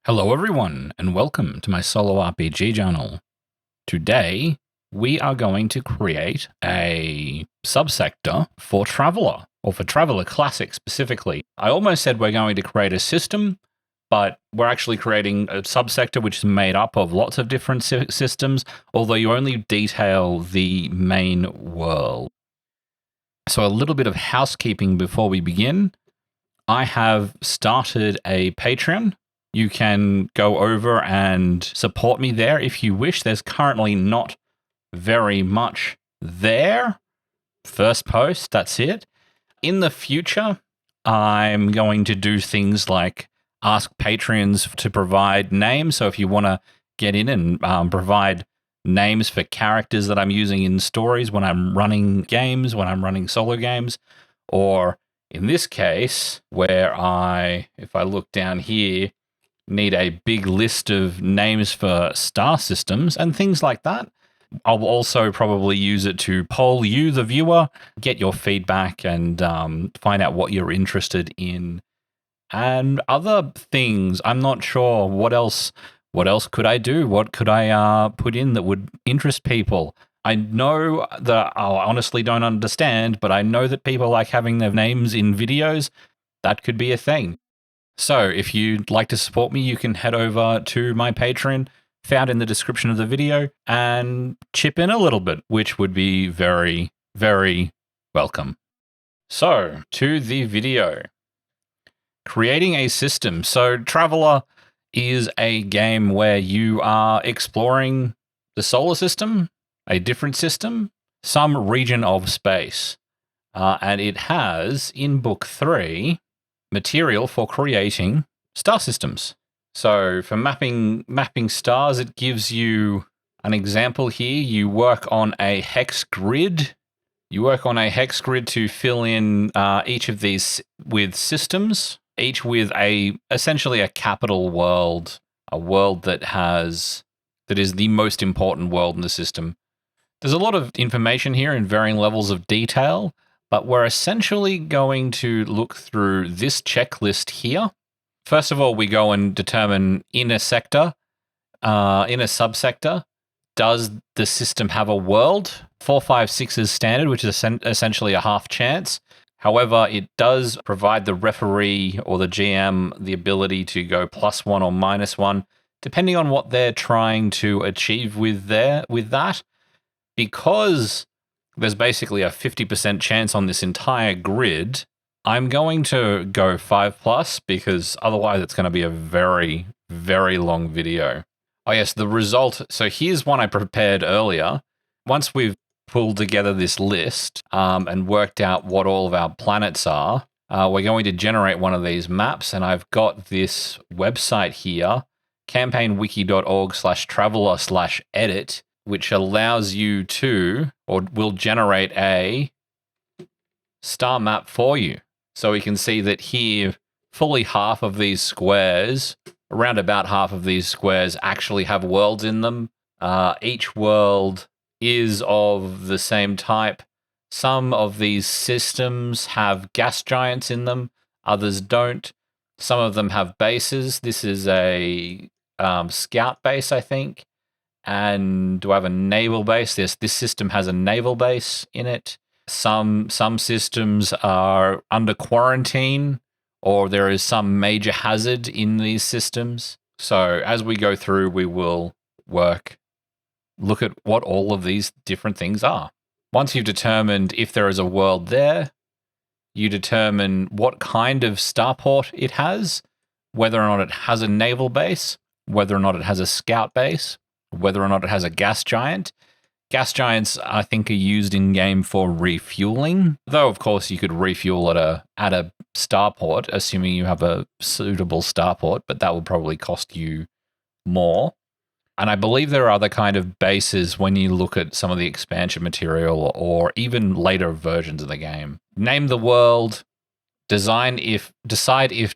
Hello everyone, and welcome to my solo RPG channel. Today, we are going to create a subsector for Traveller, or for Traveller Classic specifically. I almost said we're going to create a system, but we're actually creating a subsector which is made up of lots of different systems, although you only detail the main world. So a little bit of housekeeping before we begin. I have started a Patreon. You can go over and support me there if you wish. There's currently not very much there. First post, that's it. In the future, I'm going to do things like ask patrons to provide names. So if you want to get in and provide names for characters that I'm using in stories when I'm running games, when I'm running solo games, or in this case, where if I look down here, need a big list of names for star systems and things like that. I'll also probably use it to poll you, the viewer, get your feedback and find out what you're interested in. And other things, I'm not sure what else could I do? What could I put in that would interest people? I know that I honestly don't understand, but I know that people like having their names in videos. That could be a thing. So if you'd like to support me, you can head over to my Patreon, found in the description of the video, and chip in a little bit, which would be very, very welcome. So, to the video. Creating a system. So, Traveller is a game where you are exploring the solar system, a different system, some region of space. And it has, in Book 3, material for creating star systems. So for mapping stars, it gives you an example here. You work on a hex grid. You work on a hex grid to fill in each of these with systems, each with essentially a capital world, a world that is the most important world in the system. There's a lot of information here in varying levels of detail, but we're essentially going to look through this checklist here. First of all, we go and determine in a subsector, does the system have a world? 4, 5, 6 is standard, which is essentially a half chance. However, it does provide the referee or the GM the ability to go +1 or -1, depending on what they're trying to achieve with that. Because there's basically a 50% chance on this entire grid, I'm going to go 5+, because otherwise it's going to be a very, very long video. Oh yes, the result. So here's one I prepared earlier. Once we've pulled together this list and worked out what all of our planets are, we're going to generate one of these maps. And I've got this website here, campaignwiki.org/traveller/edit, which allows you to, or will generate a star map for you. So we can see that here, fully half of these squares, around about half of these squares actually have worlds in them. Each world is of the same type. Some of these systems have gas giants in them, others don't. Some of them have bases. This is a scout base, I think. And do I have a naval base? This system has a naval base in it. Some systems are under quarantine, or there is some major hazard in these systems. So as we go through, we will look at what all of these different things are. Once you've determined if there is a world there, you determine what kind of starport it has, whether or not it has a naval base, whether or not it has a scout base, whether or not it has a gas giant. Gas giants, I think, are used in game for refueling, though of course you could refuel at a starport, assuming you have a suitable starport, but that would probably cost you more. And I believe there are other kind of bases when you look at some of the expansion material or even later versions of the game. Name the world, decide if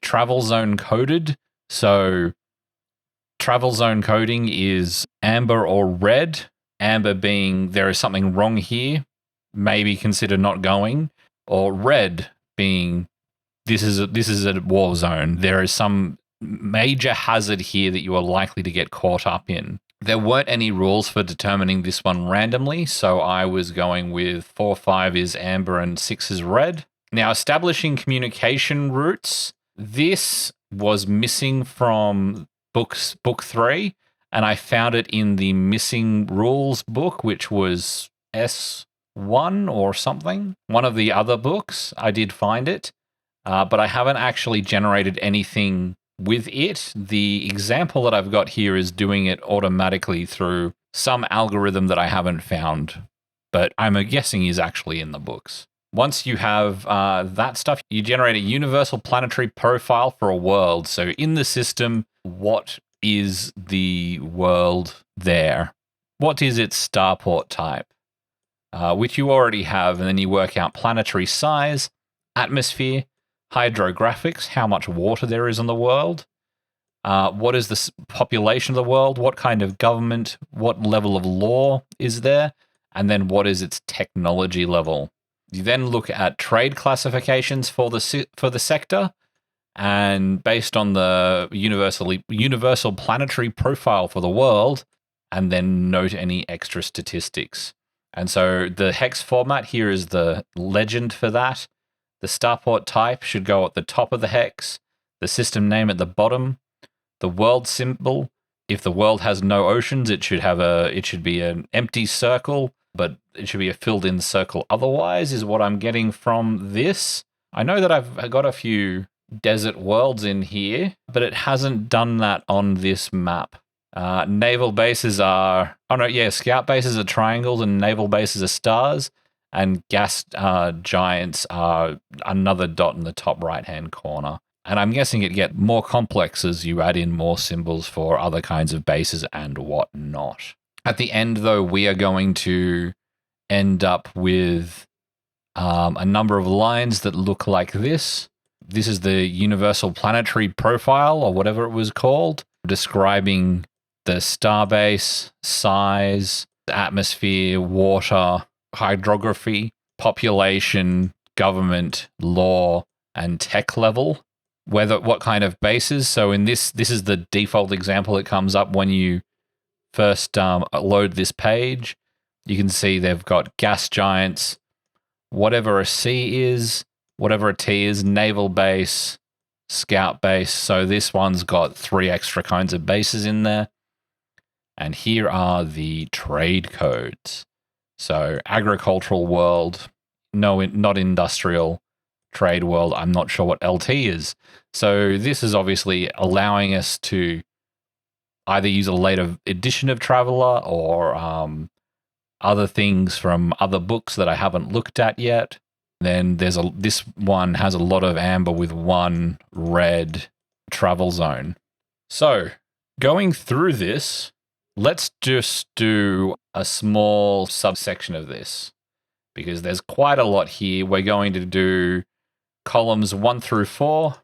travel zone coded. So travel zone coding is amber or red. Amber being there is something wrong here, maybe consider not going, or red being this is a war zone. There is some major hazard here that you are likely to get caught up in. There weren't any rules for determining this one randomly, so I was going with 4, 5 is amber and 6 is red. Now, establishing communication routes. This was missing from book 3, and I found it in the missing rules book, which was S1 or something. One of the other books, I did find it, but I haven't actually generated anything with it. The example that I've got here is doing it automatically through some algorithm that I haven't found, but I'm guessing is actually in the books. Once you have that stuff, you generate a universal planetary profile for a world. So in the system, what is the world there? What is its starport type? Which you already have, and then you work out planetary size, atmosphere, hydrographics, how much water there is in the world, what is the population of the world, what kind of government, what level of law is there, and then what is its technology level. You then look at trade classifications for the sector, and based on the universal planetary profile for the world, and then note any extra statistics. And so the hex format here is the legend for that. The starport type should go at the top of the hex, the system name at the bottom, the world symbol. If the world has no oceans, it should be an empty circle, but it should be a filled-in circle otherwise, is what I'm getting from this. I know that I've got a few desert worlds in here, but it hasn't done that on this map. Naval bases are... Oh, no, yeah, scout bases are triangles and naval bases are stars. And gas giants are another dot in the top right-hand corner. And I'm guessing it gets more complex as you add in more symbols for other kinds of bases and whatnot. At the end, though, we are going to end up with a number of lines that look like this. This is the universal planetary profile, or whatever it was called, describing the starbase, size, atmosphere, water, hydrography, population, government, law, and tech level. What kind of bases. So in this is the default example that comes up when you first load this page. You can see they've got gas giants, whatever a C is, whatever a T is, naval base, scout base. So this one's got 3 extra kinds of bases in there. And here are the trade codes. So agricultural world, no, not industrial. Trade world, I'm not sure what LT is. So this is obviously allowing us to either use a later edition of Traveller or other things from other books that I haven't looked at yet. Then this one has a lot of amber with 1 red travel zone. So going through this, let's just do a small subsection of this because there's quite a lot here. We're going to do columns 1 through 4,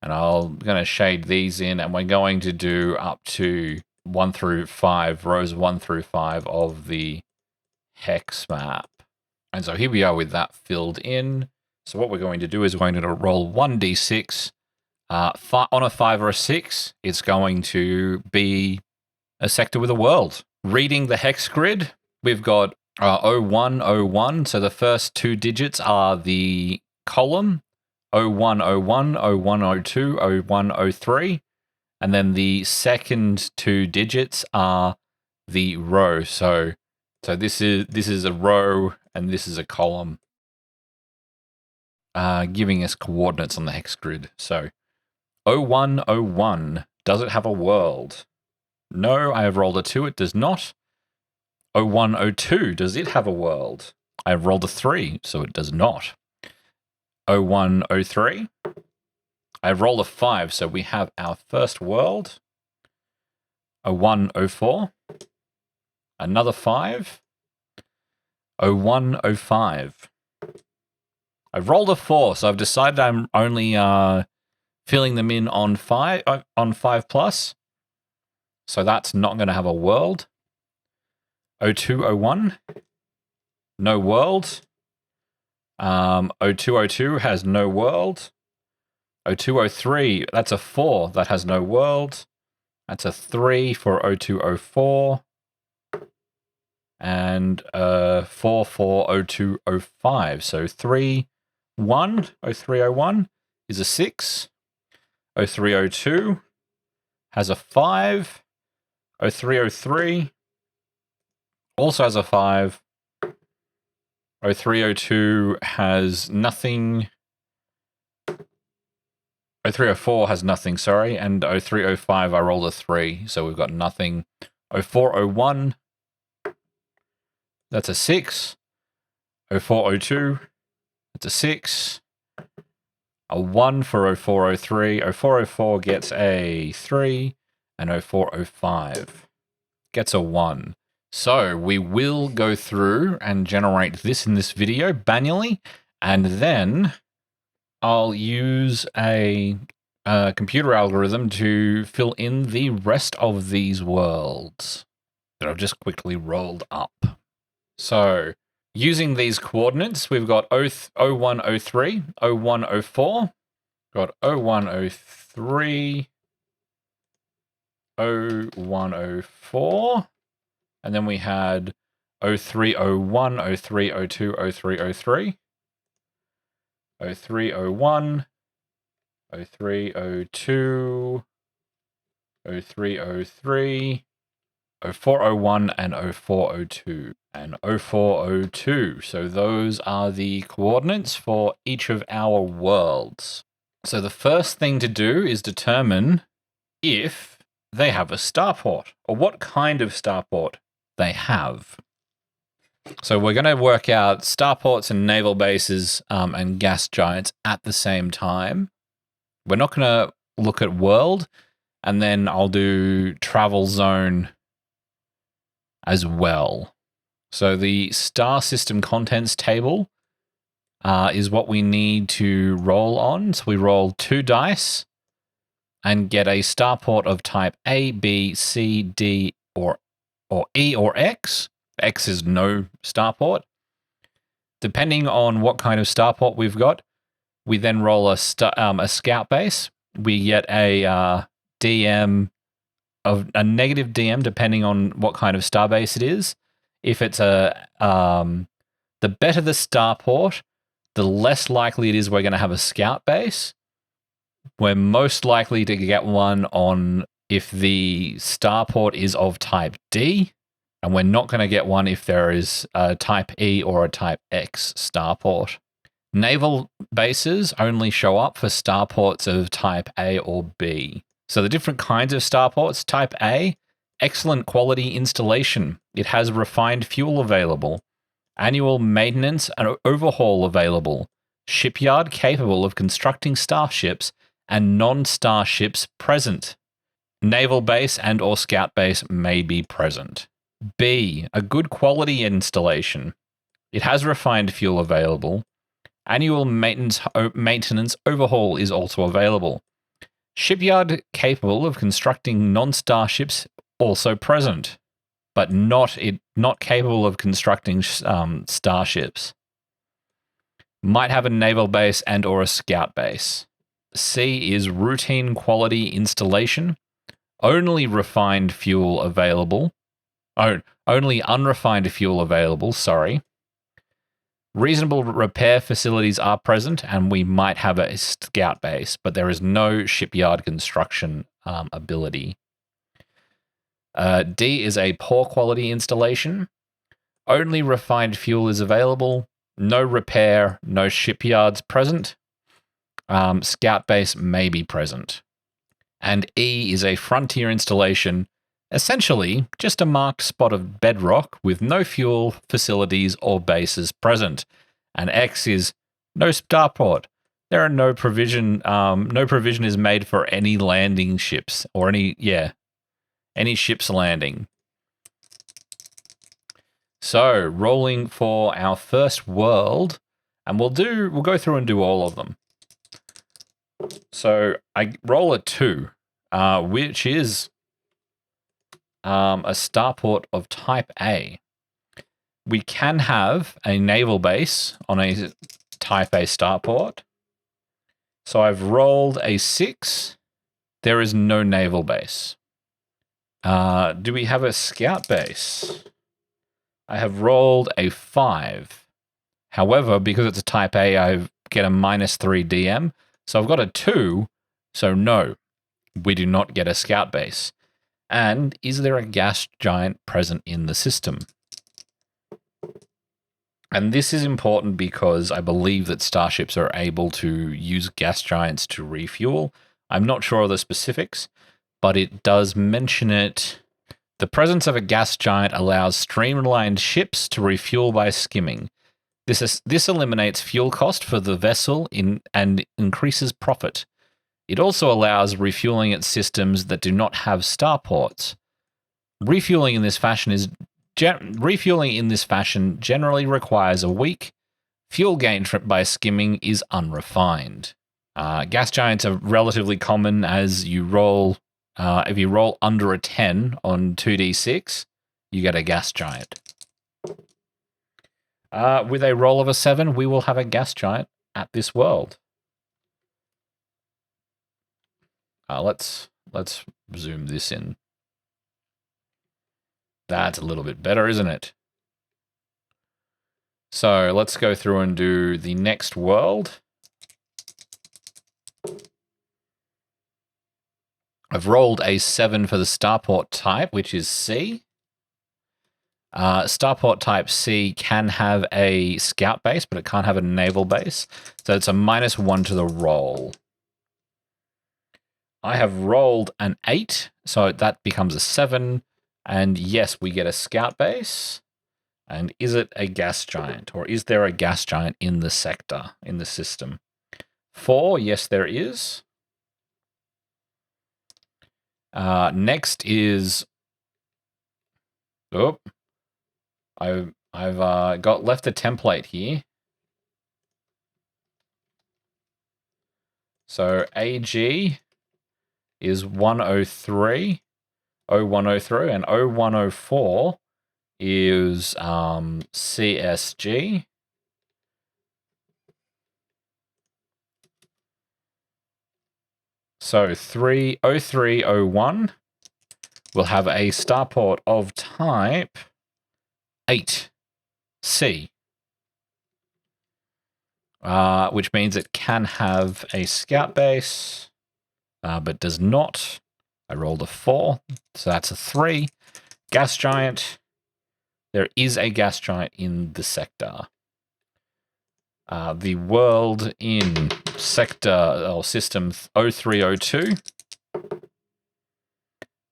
and I'm going to shade these in, and we're going to do up to 1 through 5, rows 1 through 5 of the hex map. And so here we are with that filled in. So what we're going to do is we're going to roll 1d6. On a 5 or a 6, it's going to be a sector with a world. Reading the hex grid, we've got 0101. So the first 2 digits are the column, 0101, 0102, 0103. And then the second 2 digits are the row. So this is a row and this is a column, giving us coordinates on the hex grid. So 0101, does it have a world? No, I have rolled a 2, it does not. 0102, does it have a world? I have rolled a 3, so it does not. 0103, I've rolled a 5, so we have our first world. 0104, another 5. 0105. I've rolled a 4, so I've decided I'm only filling them in on 5 plus. So that's not going to have a world. 0201, no world. 0202 has no world. 0203, that's a 4. That has no world. That's a 3 for 0204. And 440205. So 31, 0301 is a 6. 0302 has a 5. 0303 also has a 5. 0302 has nothing. 0304 has nothing, sorry. And 0305, I rolled a 3, so we've got nothing. 0401, that's a 6. 0402, that's a 6. A 1 for 0403. 0404 gets a 3. And 0405 gets a 1. So we will go through and generate this in this video manually, and then I'll use a computer algorithm to fill in the rest of these worlds that I've just quickly rolled up. So using these coordinates, we've got 0103, 0104, got 0103, 0104, and then we had 0301, 0302, 0303, 0301, 0302, 0303, 0401, and 0402, and 0402. So those are the coordinates for each of our worlds. So the first thing to do is determine if they have a starport, or what kind of starport they have. So we're going to work out starports and naval bases and gas giants at the same time. We're not going to look at world, and then I'll do travel zone as well. So the star system contents table is what we need to roll on. So we roll 2 dice and get a starport of type A, B, C, D, or E or X. X is no starport. Depending on what kind of starport we've got, we then roll a scout base. We get a DM of a negative DM depending on what kind of starbase it is. If it's the better the starport, the less likely it is we're going to have a scout base. We're most likely to get one on if the starport is of type D, and we're not going to get one if there is a type E or a type X starport. Naval bases only show up for starports of type A or B. So the different kinds of starports, type A, excellent quality installation. It has refined fuel available, annual maintenance and overhaul available, shipyard capable of constructing starships and non-starships present. Naval base and or scout base may be present. B, a good quality installation. It has refined fuel available. Annual maintenance overhaul is also available. Shipyard capable of constructing non-starships also present, but not capable of constructing starships. Might have a naval base and or a scout base. C is routine quality installation. Only refined fuel available. Oh, only unrefined fuel available, sorry. Reasonable repair facilities are present, and we might have a scout base, but there is no shipyard construction ability. D is a poor quality installation. Only refined fuel is available. No repair, no shipyards present. Scout base may be present. And E is a frontier installation, essentially just a marked spot of bedrock with no fuel, facilities, or bases present. And X is no starport. There are no provision is made for any landing ships or any ships landing. So rolling for our first world, and we'll go through and do all of them. So I roll a 2, which is a starport of type A. We can have a naval base on a type A starport. So I've rolled a 6. There is no naval base. Do we have a scout base? I have rolled a 5. However, because it's a type A, I get a -3 DM. So I've got a 2. So no, we do not get a scout base. And is there a gas giant present in the system? And this is important because I believe that starships are able to use gas giants to refuel. I'm not sure of the specifics, but it does mention it. The presence of a gas giant allows streamlined ships to refuel by skimming. This eliminates fuel cost for the vessel and increases profit. It also allows refueling at systems that do not have starports. Refueling in this fashion generally requires a weak fuel gain by skimming is unrefined. Gas giants are relatively common as you roll. If you roll under a 10 on 2d6, you get a gas giant. With a roll of a 7, we will have a gas giant at this world. Let's zoom this in. That's a little bit better, isn't it? So let's go through and do the next world. I've rolled a 7 for the starport type, which is C. Starport type C can have a scout base, but it can't have a naval base. So it's a -1 to the roll. I have rolled an 8, so that becomes a 7. And yes, we get a scout base. And is it a gas giant, or is there a gas giant in the sector, in the system? 4, yes, there is. Next is, I've got left a template here. So AG is 103, 0103, and 0104 is CSG. So 0301 will have a starport of type 8C, which means it can have a scout base, but does not. I rolled a 4, so that's a 3. Gas giant. There is a gas giant in the sector. The world in sector or system 0302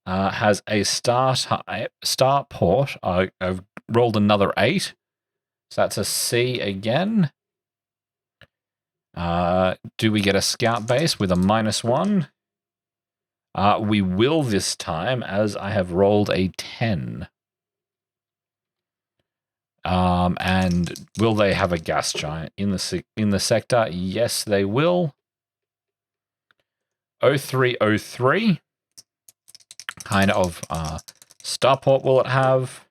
has a starport. I've rolled another 8, so that's a C again. Do we get a scout base with a -1? We will this time, as I have rolled a 10. And will they have a gas giant in the sector? Yes, they will. 0303 kind of starport will it have?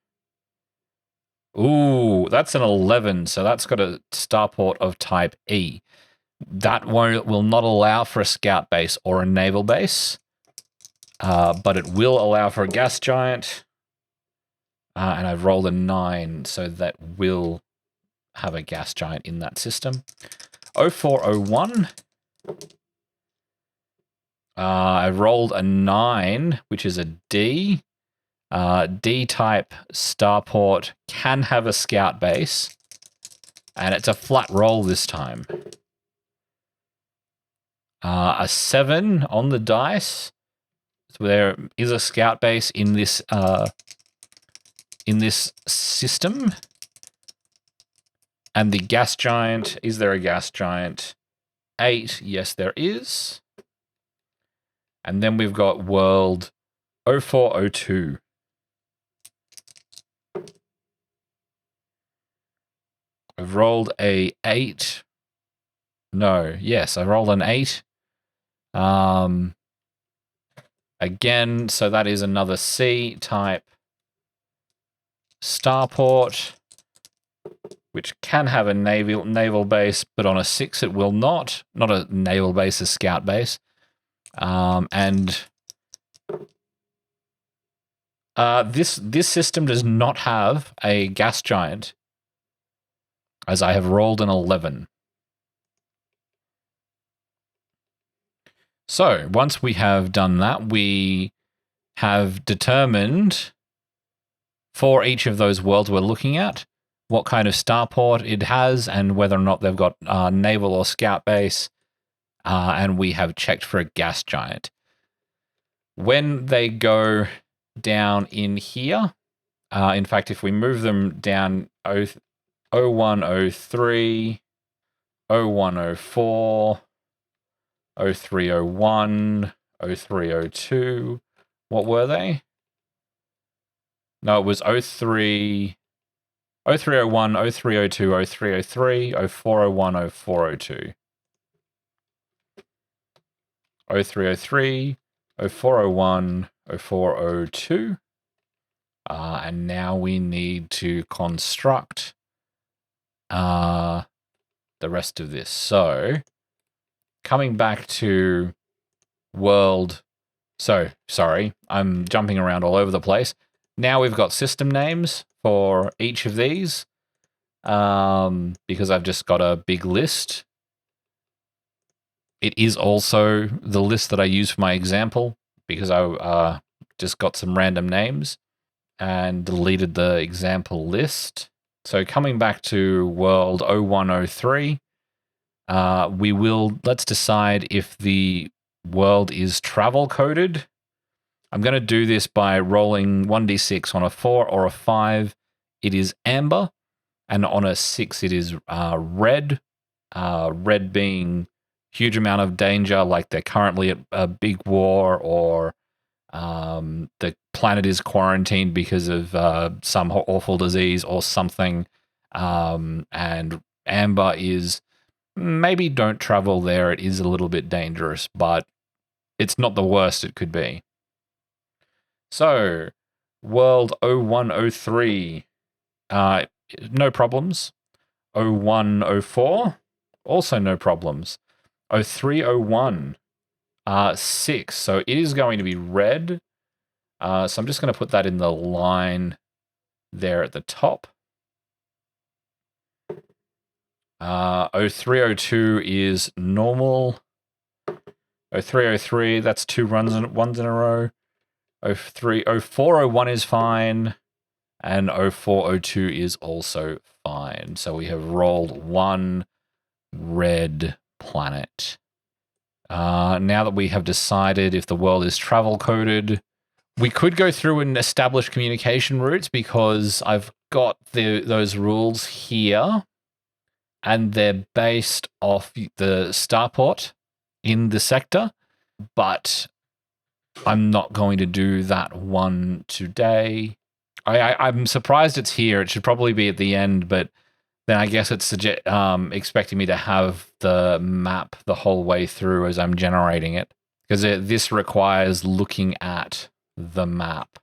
Ooh, that's an 11, so that's got a starport of type E. That will not allow for a scout base or a naval base, but it will allow for a gas giant. And I've rolled a 9, so that will have a gas giant in that system. 0401. I rolled a 9, which is a D. D-type starport can have a scout base, and it's a flat roll this time. A 7 on the dice. So there is a scout base in this system. And the gas giant, is there a gas giant? 8, yes there is. And then we've got world 0402. I've rolled a 8. No, yes, I rolled an 8. Again, so that is another C-type starport which can have a naval base, but on a 6 it will not. Not a naval base, a scout base. And this system does not have a gas giant, as I have rolled an 11. So once we have done that, we have determined for each of those worlds we're looking at what kind of starport it has and whether or not they've got naval or scout base, and we have checked for a gas giant. When they go down in here, in fact, if we move them down 0103, 0104, 0301, 0302, what were they? No, it was 0301, 0302, 0303, 0401, 0402. 0303, 0401, 0402. And now we need to construct the rest of this. So coming back to world. So sorry, I'm jumping around all over the place. Now we've got system names for each of these, because I've just got a big list. It is also the list that I use for my example, because I just got some random names and deleted the example list. So coming back to world 0103, let's decide if the world is travel coded. I'm going to do this by rolling 1d6. On a 4 or a 5, it is amber, and on a 6, it is red. Red being huge amount of danger, like they're currently at a big war, or the planet is quarantined because of some awful disease or something. And amber is maybe don't travel there. It is a little bit dangerous, but it's not the worst it could be. So, world 0103, no problems. 0104, also no problems. 0301, 6. So it is going to be red. So I'm just going to put that in the line there at the top. 0302 is normal. 0303, that's 2 ones in a row. 0401 is fine. And 0402 is also fine. So we have rolled 1 red planet. Now that we have decided if the world is travel coded, we could go through and establish communication routes, because I've got those rules here, and they're based off the starport in the sector, but I'm not going to do that one today. I'm surprised it's here. It should probably be at the end, but then I guess it's expecting me to have the map the whole way through as I'm generating it, because this requires looking at the map.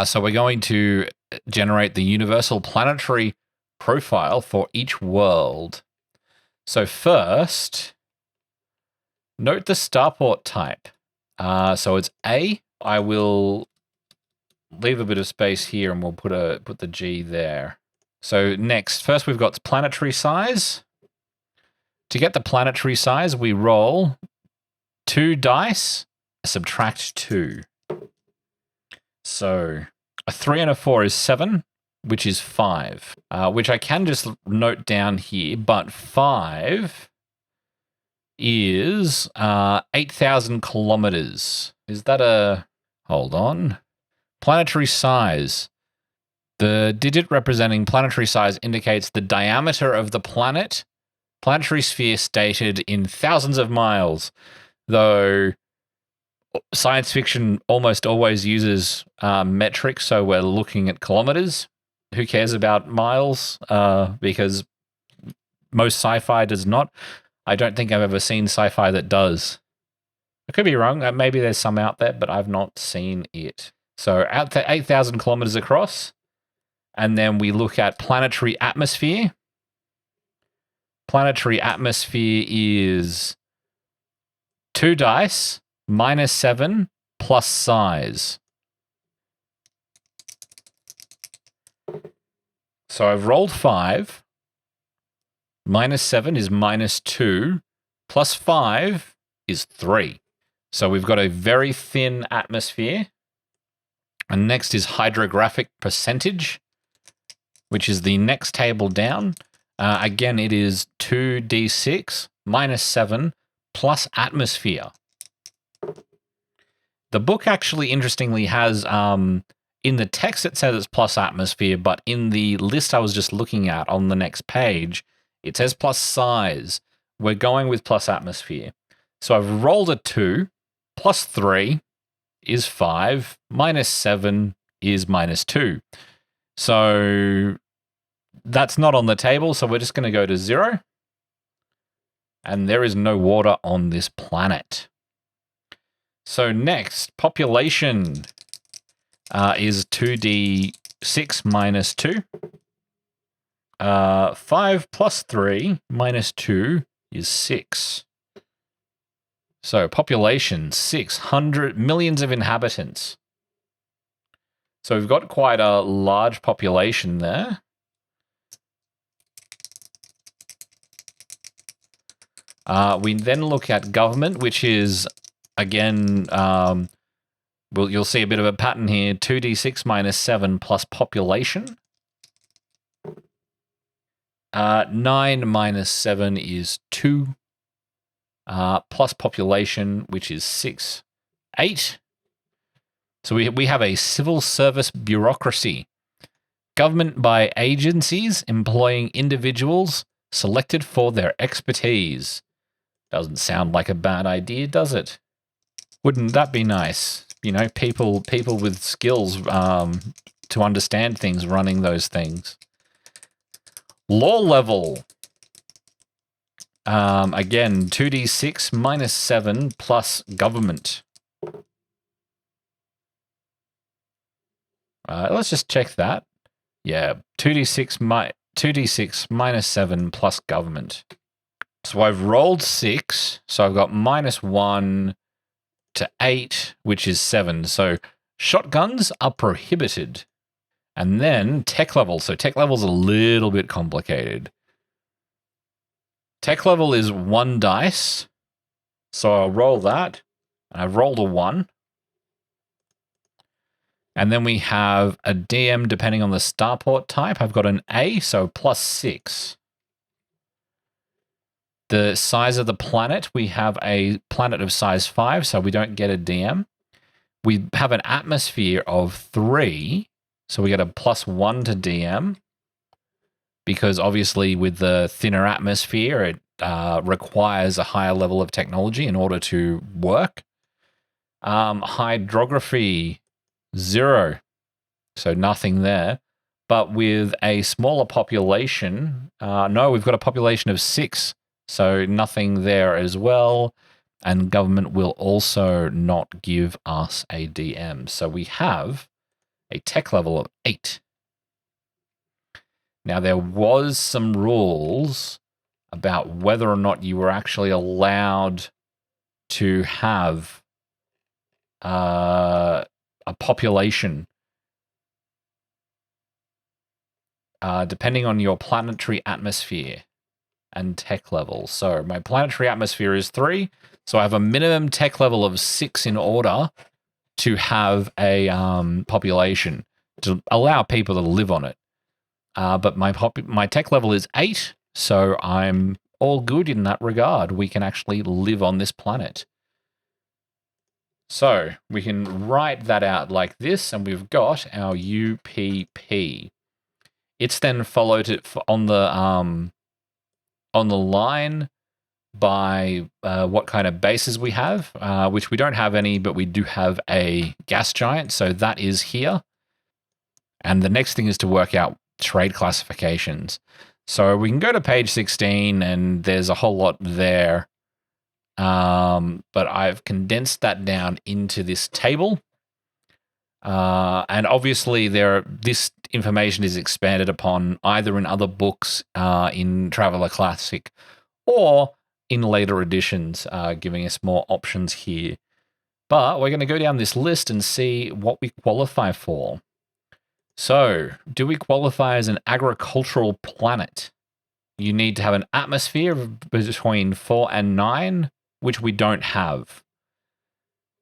So we're going to generate the universal planetary profile for each world. So first, note the starport type. So it's A. I will leave a bit of space here, and we'll put the G there. So next, first we've got planetary size. To get the planetary size, we roll 2 dice, subtract 2. So a 3 and a 4 is 7, which is 5, which I can just note down here, but 5 is 8,000 kilometers. Is that a... Hold on. Planetary size. The digit representing planetary size indicates the diameter of the planet. Planetary sphere stated in thousands of miles, though science fiction almost always uses metric, so we're looking at kilometers. Who cares about miles? Because most sci-fi does not. I don't think I've ever seen sci-fi that does. I could be wrong. Maybe there's some out there, but I've not seen it. So out to 8,000 kilometers across. And then we look at planetary atmosphere. Planetary atmosphere is 2 dice, -7, plus size. So I've rolled 5. -7 is -2, plus 5 is 3. So we've got a very thin atmosphere. And next is hydrographic percentage, which is the next table down. Again, it is 2d6 -7 plus atmosphere. The book actually, interestingly, has in the text it says it's plus atmosphere, but in the list I was just looking at on the next page, it says plus size. We're going with plus atmosphere. So I've rolled a 2, plus 3 is 5, -7 is -2. So that's not on the table, so we're just going to go to 0. And there is no water on this planet. So next, population is 2d6 -2. 5 plus 3 -2 is 6. So population, 600 millions of inhabitants. So we've got quite a large population there. We then look at government, which is, again, you'll see a bit of a pattern here, 2d6 -7 plus population. 9 -7 is 2. Plus population, which is 6, 8. So we have a civil service bureaucracy. Government by agencies employing individuals selected for their expertise. Doesn't sound like a bad idea, does it? Wouldn't that be nice? You know, people with skills to understand things running those things. Law level. Again, 2d6 -7 plus government. Let's just check that. Yeah, 2d6 -7 plus government. So I've rolled 6, so I've got -1 to 8, which is 7. So shotguns are prohibited. And then tech level. So tech level's a little bit complicated. Tech level is 1 dice. So I'll roll that. And I've rolled a 1. And then we have a DM depending on the starport type. I've got an A, so +6. The size of the planet, we have a planet of size 5, so we don't get a DM. We have an atmosphere of 3, so we get a +1 to DM. Because obviously with the thinner atmosphere, it requires a higher level of technology in order to work. Hydrography, 0. So nothing there. But with a smaller population, no, we've got a population of 6. So nothing there as well. And government will also not give us a DM. So we have a tech level of 8. Now, there was some rules about whether or not you were actually allowed to have a population depending on your planetary atmosphere and tech level. So my planetary atmosphere is 3, so I have a minimum tech level of 6 in order to have a population to allow people to live on it. But my tech level is 8, so I'm all good in that regard. We can actually live on this planet. So we can write that out like this, and we've got our UPP. It's then followed it on the line by what kind of bases we have, which we don't have any, but we do have a gas giant, so that is here. And the next thing is to work out trade classifications. So we can go to page 16, and there's a whole lot there. But I've condensed that down into this table. And obviously, this information is expanded upon either in other books in Traveller Classic or in later editions, giving us more options here. But we're going to go down this list and see what we qualify for. So, do we qualify as an agricultural planet? You need to have an atmosphere of between 4 and 9, which we don't have.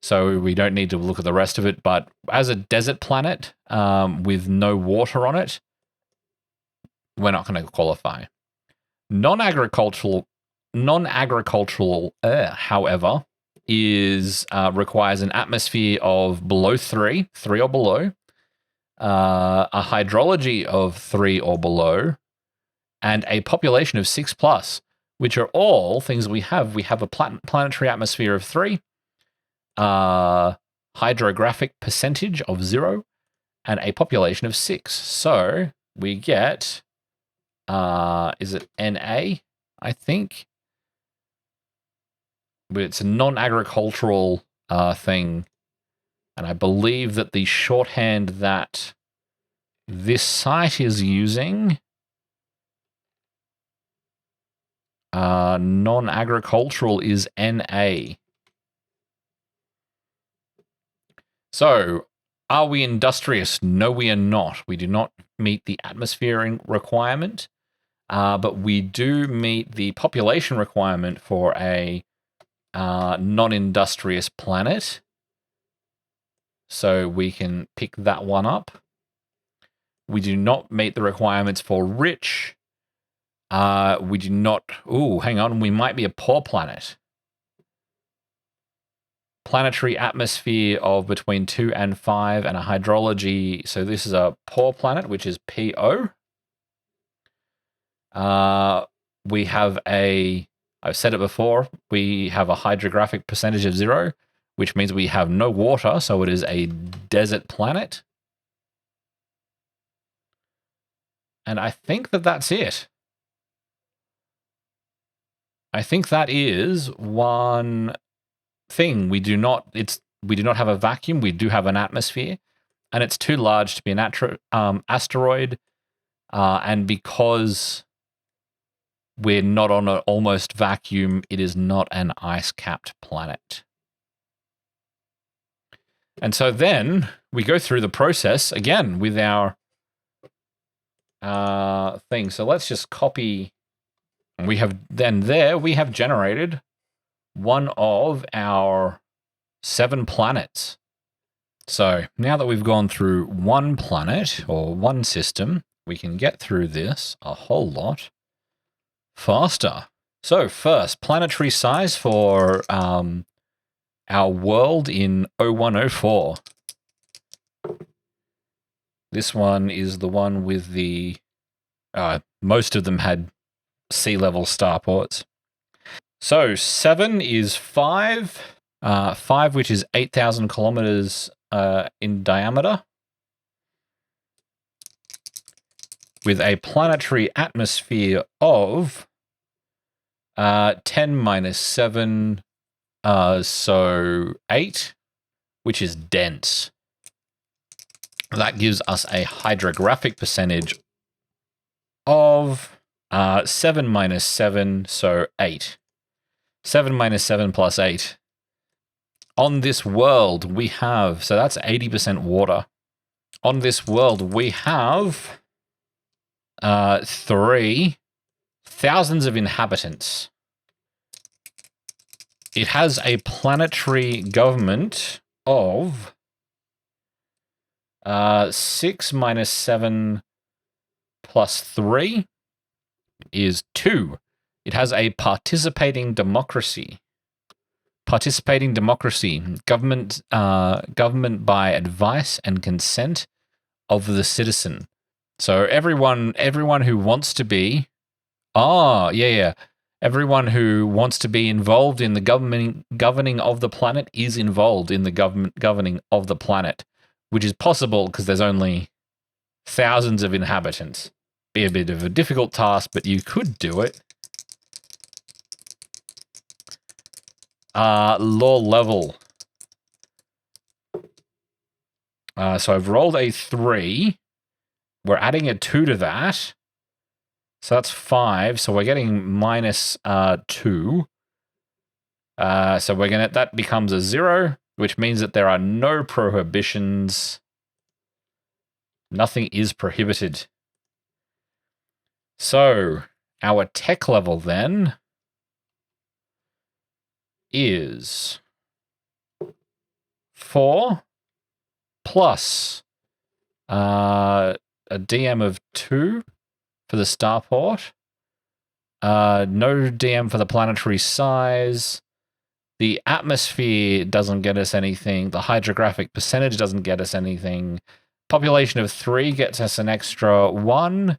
So we don't need to look at the rest of it. But as a desert planet with no water on it, we're not going to qualify. Non-agricultural, however, requires an atmosphere of below 3 or below, a hydrology of 3 or below, and a population of 6 plus, which are all things we have. We have a planetary atmosphere of 3, hydrographic percentage of 0, and a population of 6. So we get, is it NA, I think? But it's a non-agricultural thing. And I believe that the shorthand that this site is using, non-agricultural, is NA. So, are we industrious? No, we are not. We do not meet the atmospheric requirement, but we do meet the population requirement for a non-industrious planet. So we can pick that one up. We do not meet the requirements for rich. We do not... Ooh, hang on. We might be a poor planet. Planetary atmosphere of between 2 and 5 and a hydrology. So this is a poor planet, which is PO. We have I've said it before, we have a hydrographic percentage of 0, which means we have no water, so it is a desert planet. And I think that that's it. I think that is one thing. We do not have a vacuum. We do have an atmosphere, and it's too large to be an asteroid. And because we're not on an almost vacuum, it is not an ice-capped planet. And so then we go through the process again with our thing. So let's just copy. We have generated one of our 7 planets. So now that we've gone through one planet or one system, we can get through this a whole lot faster. So first, planetary size for our world in 0104. This one is the one with the... most of them had sea-level starports. So 7 is 5. 5, which is 8,000 kilometers in diameter, with a planetary atmosphere of 10 minus 7, so 8, which is dense. That gives us a hydrographic percentage of 7 minus 7, so 8. 7 minus 7 plus 8. On this world, we have, so that's 80% water. On this world, we have 3 thousands of inhabitants. It has a planetary government of 6 minus 7 plus 3 is 2. It has a participating democracy. Participating democracy, government by advice and consent of the citizen. So everyone who wants to be, everyone who wants to be involved in the governing of the planet is involved in the governing of the planet, which is possible because there's only thousands of inhabitants. Be a bit of a difficult task, but you could do it. Law level. So I've rolled a 3. We're adding a 2 to that. So that's 5. So we're getting minus 2. So we're gonna, that becomes a 0, which means that there are no prohibitions. Nothing is prohibited. So our tech level then is 4 plus a DM of 2 for the starport. No DM for the planetary size. The atmosphere doesn't get us anything. The hydrographic percentage doesn't get us anything. Population of 3 gets us an extra 1.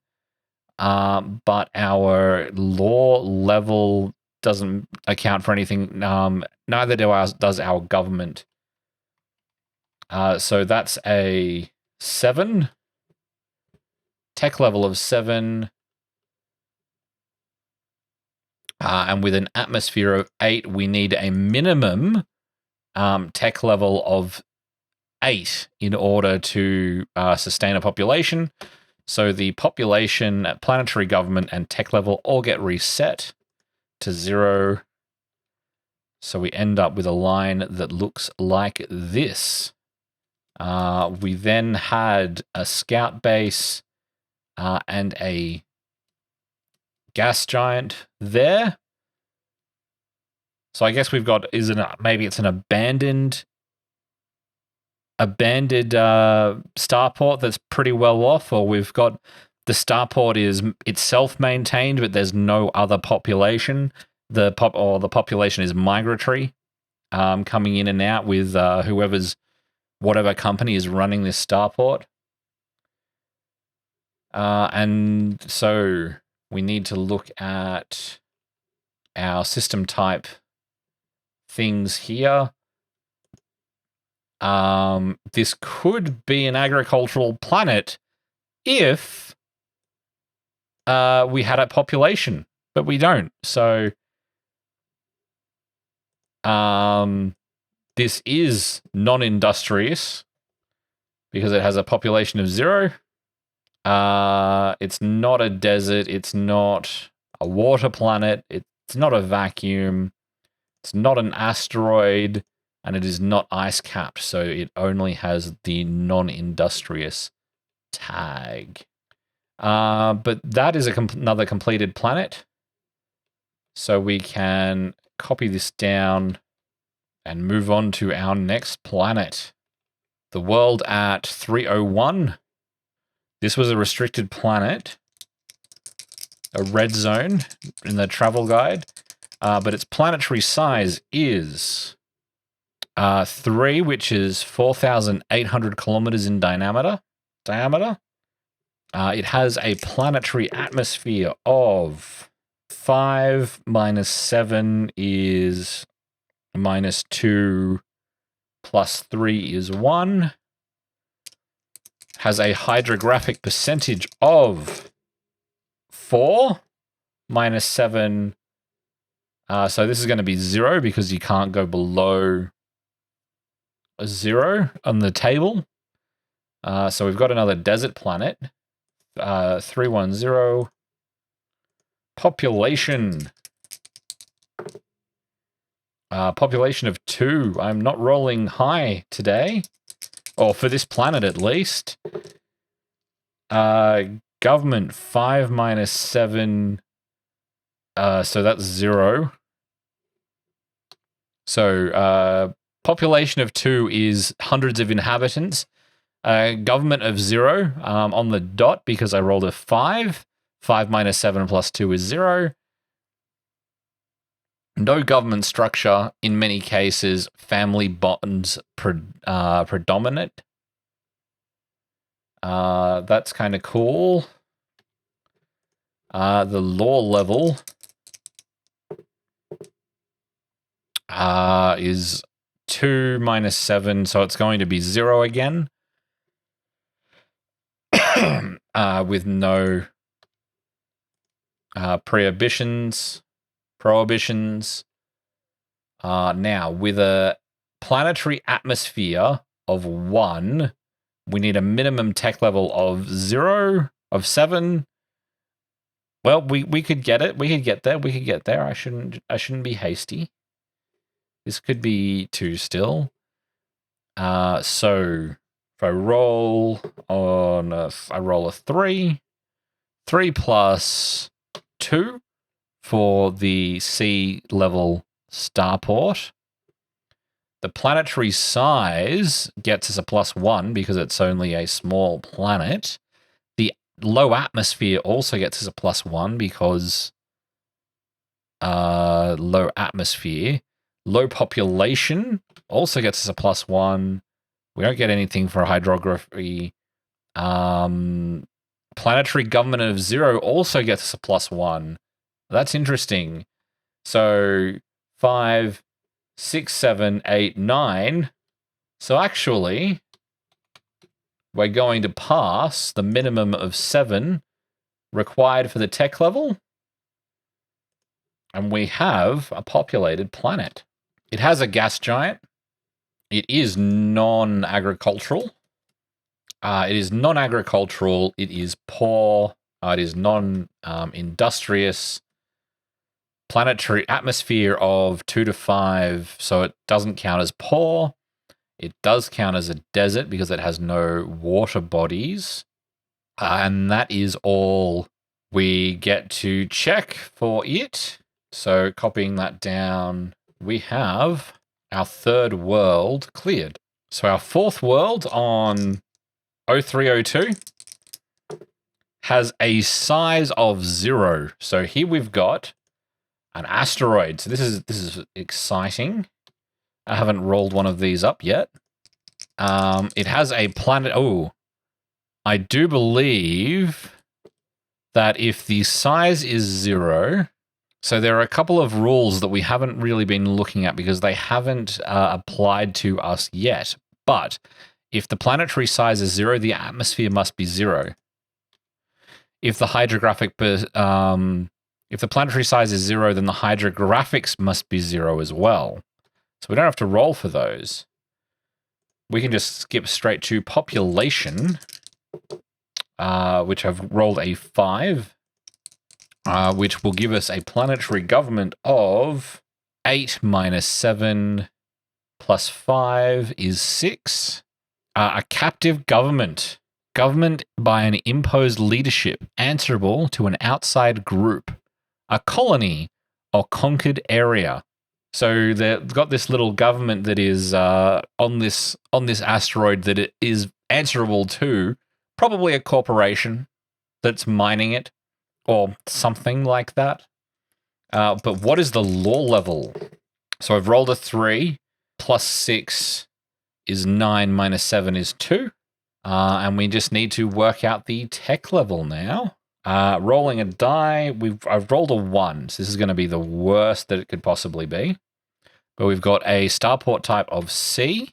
But our law level doesn't account for anything. Neither does our government. So that's a 7. Tech level of 7. And with an atmosphere of 8, we need a minimum tech level of 8 in order to sustain a population. So the population, planetary government, and tech level all get reset to 0. So we end up with a line that looks like this. We then had a scout base and a gas giant there. So I guess we've got, maybe it's an abandoned starport that's pretty well off, or we've got the starport is itself maintained, but there's no other population. The population is migratory, coming in and out with whatever company is running this starport. And so we need to look at our system type things here. This could be an agricultural planet if we had a population, but we don't. So this is non-industrious because it has a population of 0. It's not a desert. It's not a water planet. It's not a vacuum. It's not an asteroid. And it is not ice-capped, so it only has the non-industrious tag. But that is another completed planet. So we can copy this down and move on to our next planet. The world at 301. This was a restricted planet, a red zone in the travel guide, but its planetary size is 3, which is 4,800 kilometers in diameter. It has a planetary atmosphere of 5 minus 7 is minus 2 plus 3 is 1. Has a hydrographic percentage of 4 minus 7. So this is going to be 0 because you can't go below 0 on the table. So we've got another desert planet. 310. Population. Population of 2. I'm not rolling high today. Or for this planet at least. Government 5 minus 7. So that's 0. So population of 2 is hundreds of inhabitants. Government of 0 on the dot because I rolled a 5. 5 minus 7 plus 2 is 0. No government structure. In many cases, family bonds predominate. That's kind of cool. The law level is 2 minus 7, so it's going to be 0 again. With no prohibitions. Now, with a planetary atmosphere of 1, We need a minimum tech level of 0, of 7. Well, we could get it. We could get there. We could get there. I shouldn't be hasty. This could be 2 still. So if I roll on I roll a 3. 3 plus 2 for the sea level starport. The planetary size gets us a +1 because it's only a small planet. The low atmosphere also gets us a +1 because low atmosphere. Low population also gets us a +1. We don't get anything for hydrography. Planetary government of 0 also gets us a +1. That's interesting. So 5, 6, 7, 8, 9. So actually, we're going to pass the minimum of 7 required for the tech level. And we have a populated planet. It has a gas giant. It is non-agricultural. It is non-agricultural. It is poor. It is non-industrious. Planetary atmosphere of 2 to 5, so it doesn't count as poor. It does count as a desert because it has no water bodies. And that is all we get to check for it. So copying that down, we have our 3rd world cleared. So our 4th world on 0302 has a size of 0. So here we've got an asteroid. So this is exciting. I haven't rolled one of these up yet. It has a planet. Oh, I do believe that if the size is 0, so there are a couple of rules that we haven't really been looking at because they haven't applied to us yet. But if the planetary size is 0, the atmosphere must be 0. If the if the planetary size is 0, then the hydrographics must be 0 as well. So we don't have to roll for those. We can just skip straight to population, which I've rolled a 5, which will give us a planetary government of 8 minus 7 plus 5 is 6. A captive government. Government by an imposed leadership answerable to an outside group. A colony or conquered area. So they've got this little government that is on this asteroid that it is answerable to probably a corporation that's mining it or something like that. But what is the law level? So I've rolled a 3 plus 6 is 9 minus 7 is 2. And we just need to work out the tech level now. Rolling a die, I've rolled a 1. So this is going to be the worst that it could possibly be. But we've got a starport type of C.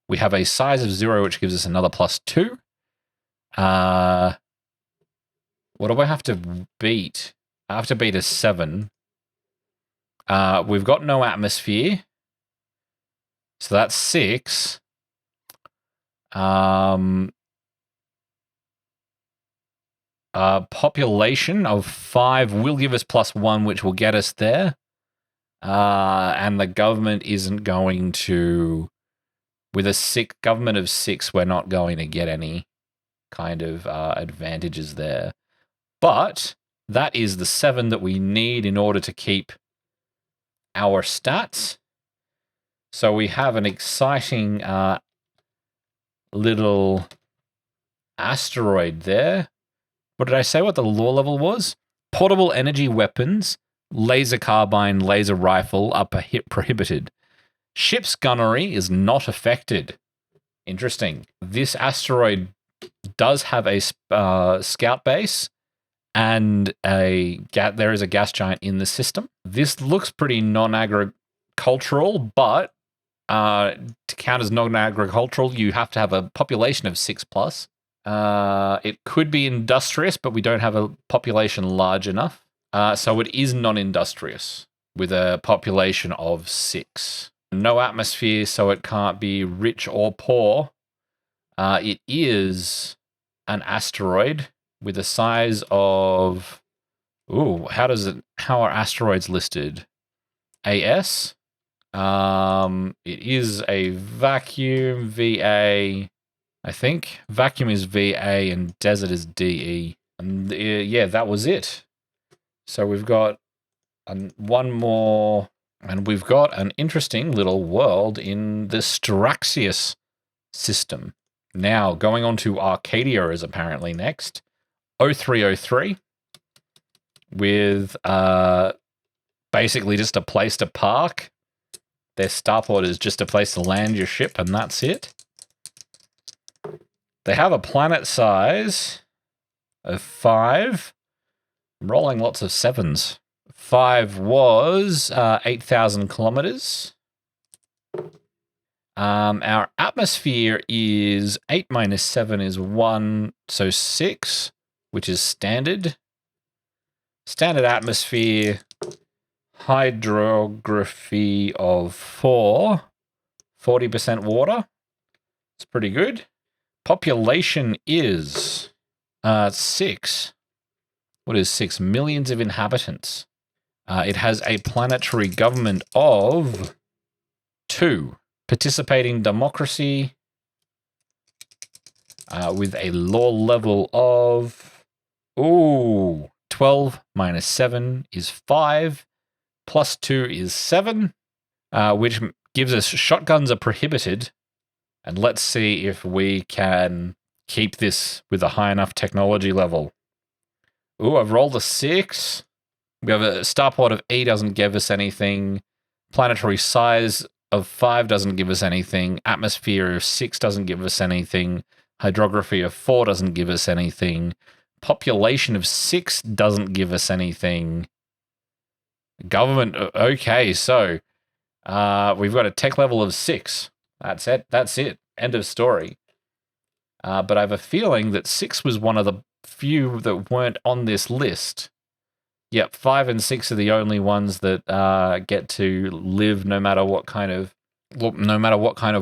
We have a size of 0, which gives us another +2. What do I have to beat? I have to beat a 7. We've got no atmosphere. So that's 6. Population of 5 will give us +1, which will get us there. And the government isn't going to, with a government of 6, we're not going to get any kind of advantages there. But that is the 7 that we need in order to keep our stats. So we have an exciting little asteroid there. What did I say what the law level was? Portable energy weapons, laser carbine, laser rifle are prohibited. Ship's gunnery is not affected. Interesting. This asteroid does have a scout base and there is a gas giant in the system. This looks pretty non-agricultural, but to count as non-agricultural, you have to have a population of 6+. It could be industrious, but we don't have a population large enough. So it is non-industrious with a population of 6. No atmosphere, so it can't be rich or poor. It is an asteroid with a size of... Ooh, how are asteroids listed? AS? It is a vacuum, VA, I think. Vacuum is VA and desert is DE. And yeah, that was it. So we've got one more, and we've got an interesting little world in the Straxius system. Now, going on to Arcadia is apparently next. 0303 with basically just a place to park. Their starport is just a place to land your ship, and that's it. They have a planet size of 5. I'm rolling lots of 7s. 5 was 8,000 kilometers. Our atmosphere is 8 minus 7 is 1, so 6, which is standard. Standard atmosphere, hydrography of 4, 40% water. It's pretty good. Population is 6. What is 6? Millions of inhabitants. It has a planetary government of 2. Participating democracy with a law level of 12 minus 7 is 5, plus 2 is 7, which gives us shotguns are prohibited. And let's see if we can keep this with a high enough technology level. I've rolled a 6. We have a starport of E doesn't give us anything. Planetary size of 5 doesn't give us anything. Atmosphere of 6 doesn't give us anything. Hydrography of 4 doesn't give us anything. Population of 6 doesn't give us anything. Government, okay, so we've got a tech level of 6. That's it. That's it. End of story. But I have a feeling that 6 was one of the few that weren't on this list. Yep, 5 and 6 are the only ones that get to live no matter what kind of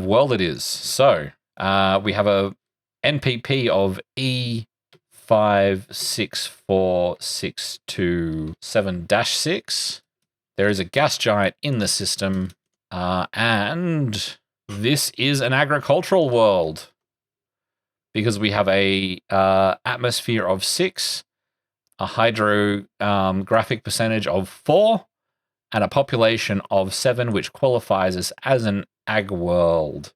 world it is. So we have a NPP of E564627-6. There is a gas giant in the system, and this is an agricultural world because we have a atmosphere of 6, a hydrographic percentage of 4, and a population of 7, which qualifies us as an ag world.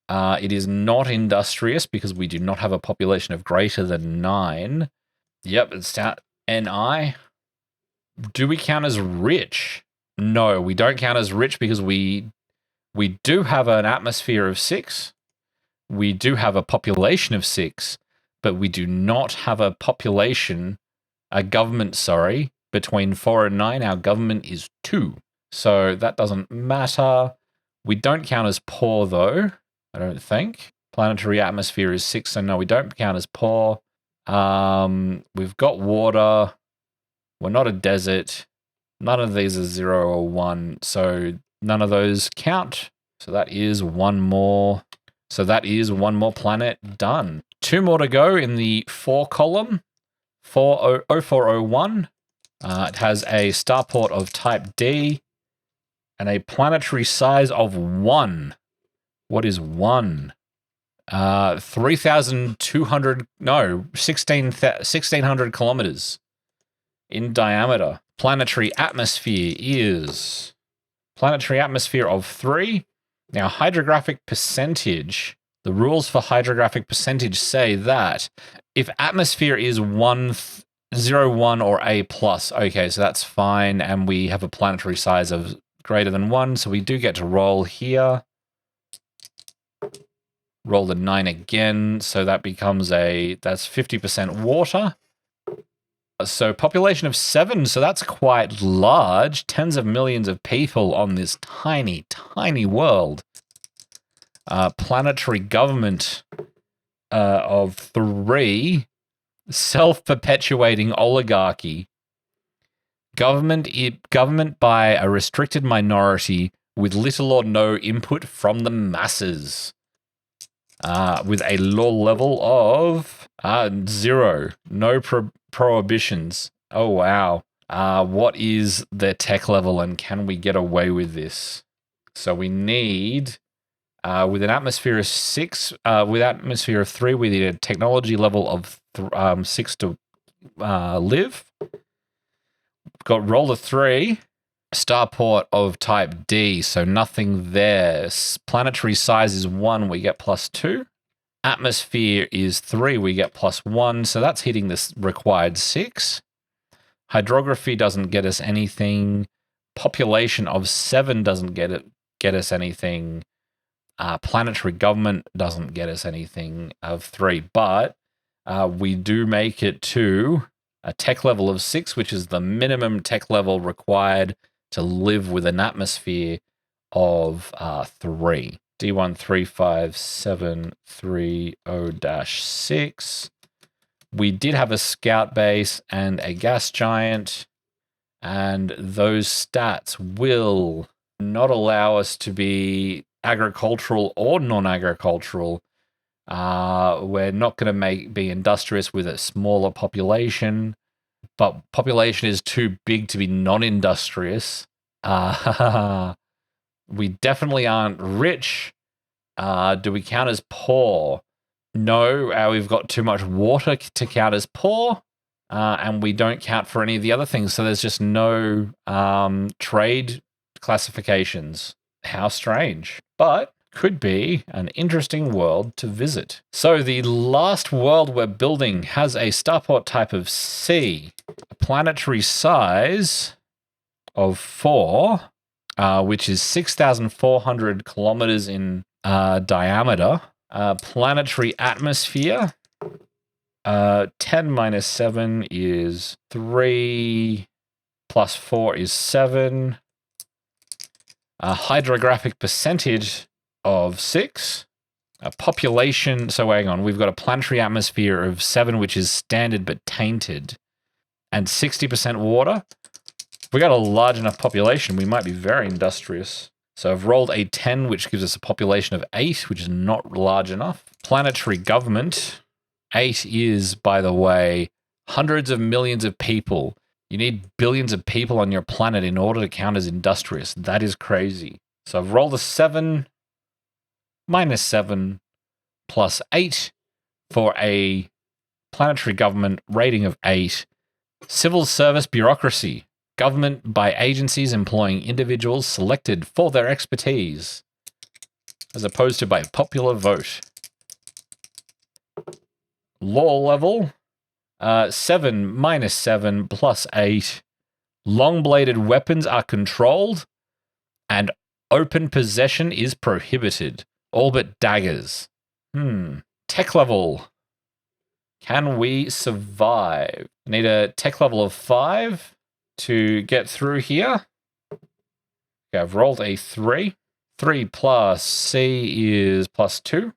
It is not industrious because we do not have a population of greater than 9. Yep, it's NI. Do we count as rich? No, we don't count as rich because we do have an atmosphere of 6. We do have a population of 6, but we do not have a government, between 4 and 9. Our government is 2. So that doesn't matter. We don't count as poor, though, I don't think. Planetary atmosphere is 6, so no, we don't count as poor. We've got water. We're not a desert. None of these are 0 or 1, so none of those count. So that is one more. So that is one more planet done. 2 more to go in the 4 column. 0401. It has a starport of type D and a planetary size of 1. What is 1? 1,600 kilometers in diameter. Planetary atmosphere is planetary atmosphere of 3. Now, hydrographic percentage, the rules for hydrographic percentage say that if atmosphere is 1, 0, 1, or A+, okay, so that's fine, and we have a planetary size of greater than 1, so we do get to roll here. Roll the 9 again, so that becomes that's 50% water. So population of 7, so that's quite large. Tens of millions of people on this tiny, tiny world. Planetary government of 3. Self-perpetuating oligarchy. Government by a restricted minority with little or no input from the masses. with a law level of 0. No prohibitions. Oh, wow. What is their tech level, and can we get away with this? So we need, with an atmosphere of 6, with atmosphere of 3, we need a technology level of 6 to live. Got roll of 3. Starport of type D, so nothing there. Planetary size is 1, we get +2. Atmosphere is 3, we get +1, so that's hitting this required 6. Hydrography doesn't get us anything. Population of 7 doesn't get us anything. Planetary government doesn't get us anything of 3, but we do make it to a tech level of 6, which is the minimum tech level required to live with an atmosphere of 3. D135730-6. We did have a scout base and a gas giant, and those stats will not allow us to be agricultural or non-agricultural. We're not going to be industrious with a smaller population, but population is too big to be non-industrious. We definitely aren't rich. Do we count as poor? No, we've got too much water to count as poor, and we don't count for any of the other things. So there's just no trade classifications. How strange, but could be an interesting world to visit. So the last world we're building has a starport type of C, a planetary size of 4, which is 6,400 kilometers in diameter. Planetary atmosphere, 10 minus 7 is 3, plus 4 is 7. Hydrographic percentage of 6. Population, so hang on, we've got a planetary atmosphere of 7, which is standard but tainted, and 60% water. If we got a large enough population, we might be very industrious. So I've rolled a 10, which gives us a population of 8, which is not large enough. Planetary government, 8 is, by the way, hundreds of millions of people. You need billions of people on your planet in order to count as industrious. That is crazy. So I've rolled a 7, minus 7, plus 8 for a planetary government rating of 8. Civil service bureaucracy. Government by agencies employing individuals selected for their expertise, as opposed to by popular vote. Law level, 7 minus 7 plus 8. Long-bladed weapons are controlled, and open possession is prohibited. All but daggers. Tech level. Can we survive? Need a tech level of 5 to get through here. Okay, I've rolled a 3. 3 plus C is plus 2,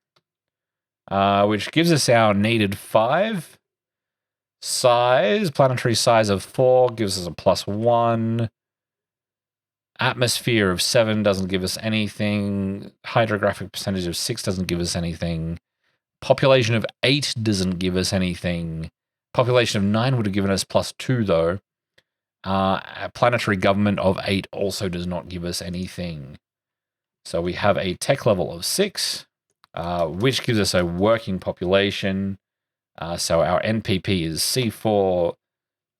which gives us our needed 5. Size, planetary size of 4 gives us a plus 1. Atmosphere of 7 doesn't give us anything. Hydrographic percentage of 6 doesn't give us anything. Population of 8 doesn't give us anything. Population of 9 would have given us plus 2, though. A planetary government of 8 also does not give us anything. So we have a tech level of 6, which gives us a working population. So our NPP is C4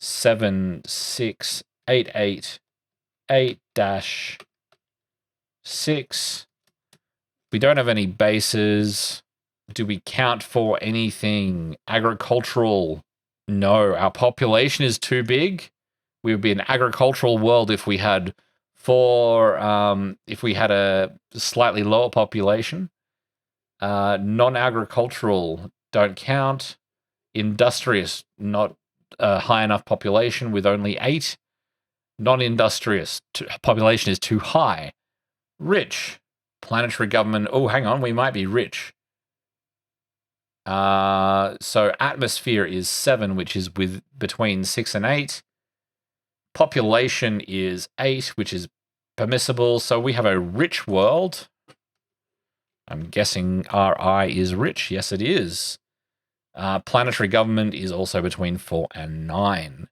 76888-6. We don't have any bases. Do we count for anything agricultural? No, our population is too big. We would be an agricultural world if we had if we had a slightly lower population. Non-agricultural don't count. Industrious, not a high enough population with only 8. Non-industrious, population is too high. Rich, planetary government. Oh, hang on, we might be rich. So atmosphere is 7, which is between 6 and 8. Population is 8, which is permissible. So we have a rich world. I'm guessing RI is rich. Yes, it is. Planetary government is also between 4 and 9.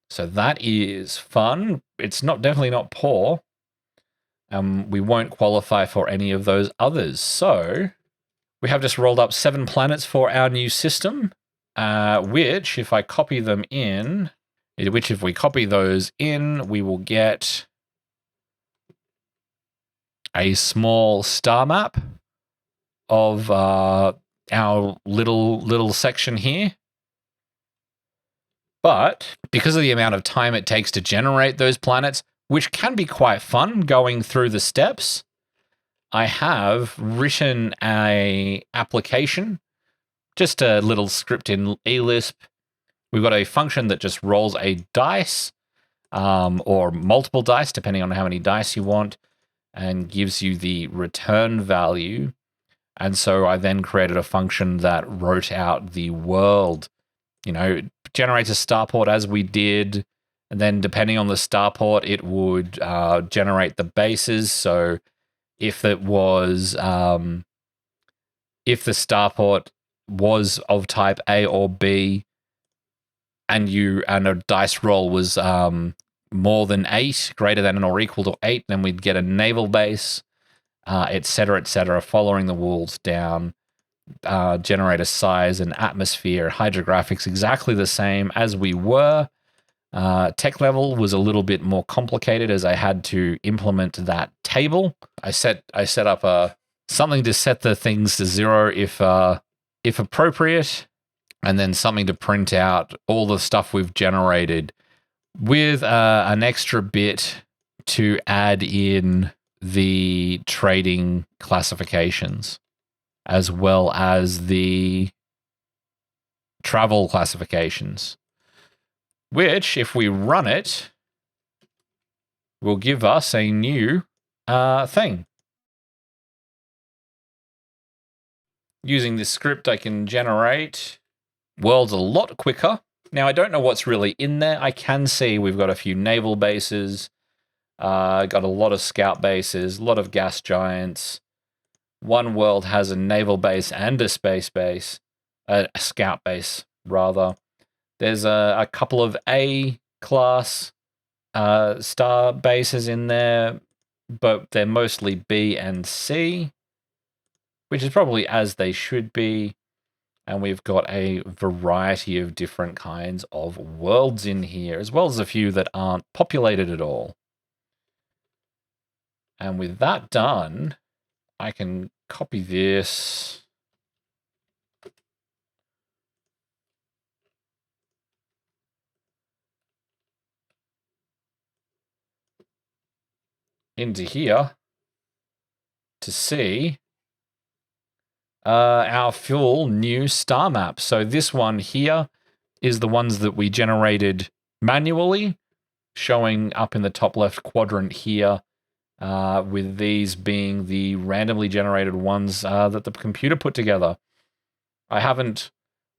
So that is fun. It's definitely not poor. We won't qualify for any of those others. So we have just rolled up 7 planets for our new system, which if I copy them in, if we copy those in, we will get a small star map of our little section here. But because of the amount of time it takes to generate those planets, which can be quite fun going through the steps, I have written a application, just a little script in eLisp. We've got a function that just rolls a dice, or multiple dice, depending on how many dice you want, and gives you the return value. And so I then created a function that wrote out the world, generates a starport as we did. And then depending on the starport, it would generate the bases. So if it was, if the starport was of type A or B, and a dice roll was more than 8, greater than or equal to 8, then we'd get a naval base, et cetera, following the rules down. Generator size and atmosphere, hydrographics exactly the same as we were. Tech level was a little bit more complicated as I had to implement that table. I set up something to set the things to 0 if appropriate, and then something to print out all the stuff we've generated with an extra bit to add in the trading classifications, as well as the travel classifications, which, if we run it, will give us a new thing. Using this script, I can generate worlds a lot quicker. Now, I don't know what's really in there. I can see we've got a few naval bases, got a lot of scout bases, a lot of gas giants. One world has a naval base and a space base, a scout base, rather. There's a couple of A-class star bases in there, but they're mostly B and C, which is probably as they should be. And we've got a variety of different kinds of worlds in here, as well as a few that aren't populated at all. And with that done, I can copy this into here to see our full new star map. So this one here is the ones that we generated manually, showing up in the top left quadrant here, with these being the randomly generated ones that the computer put together. I haven't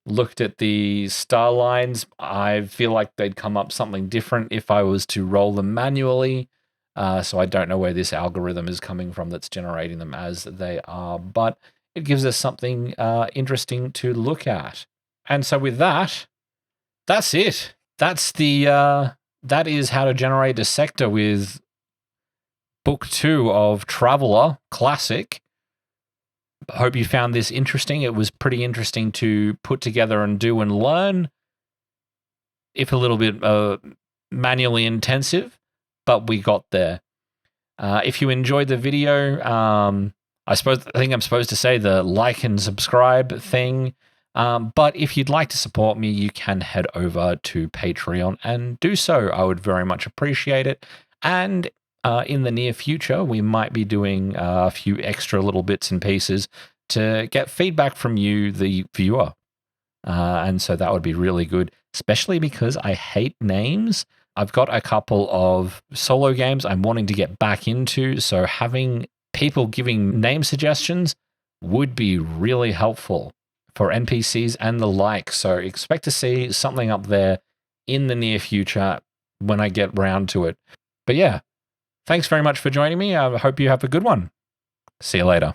looked at the star lines. I feel like they'd come up something different if I was to roll them manually. So I don't know where this algorithm is coming from that's generating them as they are, but it gives us something interesting to look at. And so with that, that's it. That's that is how to generate a sector with Book 2 of Traveller Classic. Hope you found this interesting. It was pretty interesting to put together and do and learn, if a little bit manually intensive, but we got there. If you enjoyed the video, I think I'm supposed to say the like and subscribe thing. But if you'd like to support me, you can head over to Patreon and do so. I would very much appreciate it. And in the near future, we might be doing a few extra little bits and pieces to get feedback from you, the viewer. And so that would be really good, especially because I hate names. I've got a couple of solo games I'm wanting to get back into, so having people giving name suggestions would be really helpful for NPCs and the like. So expect to see something up there in the near future when I get round to it. But yeah, thanks very much for joining me. I hope you have a good one. See you later.